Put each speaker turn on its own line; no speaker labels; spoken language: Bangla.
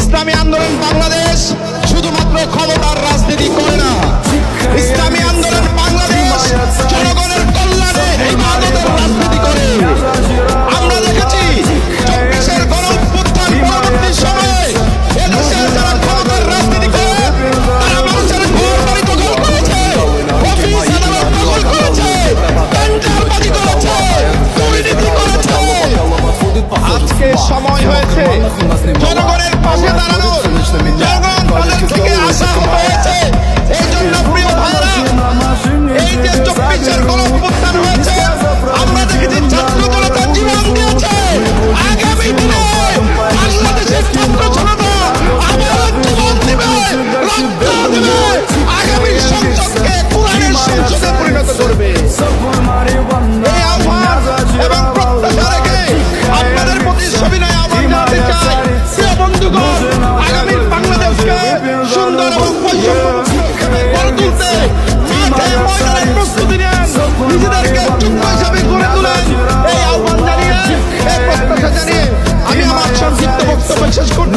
ইসলামী আন্দোলন বাংলাদেশ শুধুমাত্র ক্ষমতার রাজনীতি করে না। ইসলামী আন্দোলন বাংলাদেশ জনগণের কল্যাণে ইবাদতের রাজনীতি করে। আমরা দেখেছি 24-এর গণঅভ্যুত্থান পরবর্তী সময়ে এদেশের যারা ক্ষমতার রাজনীতি করে তারা মানুষের ঘর বাড়ি দখল করেছে, অফিস আদালত দখল করেছে, টেন্ডারবাজি করেছে, দুর্নীতি করেছে। আজকে সময় হয়েছে জনগণের পাশে দাঁড়ানোর। জনগণ তাদের থেকে আশা হয়েছে। এই জন্য প্রিয় ভাইরা, এই যে 24-এর গণঅভ্যুত্থান হয়েছে, আমরা দেখেছি ছাত্র জনতা জীবন দিয়েছে। আগামী দিনে বাংলাদেশের ছাত্র জনতা আবার জীবন দিবে, রক্ত দিবে, আগামী সংসদকে কোরআনের সংসদে পরিণত করবে। এই আহ্বান এবং প্রত্যাশা রেখে আপনাদের প্রতি সবিনয় আহ্বান জানাতে চাই। প্রিয় বন্ধুগণ, আগামীর বাংলাদেশকে সুন্দর এবং বৈষম্যমুক্ত গড়ে তুলতে মাঠে ময়দানে প্রস্তুতি নেন, নিজেদেরকে যোগ্য হিসাবে গড়ে তুলেন। এই আহ্বান জানিয়ে, এই প্রত্যাশা জানিয়ে আমি আমার সংক্ষিপ্ত বক্তব্য শেষ করছি।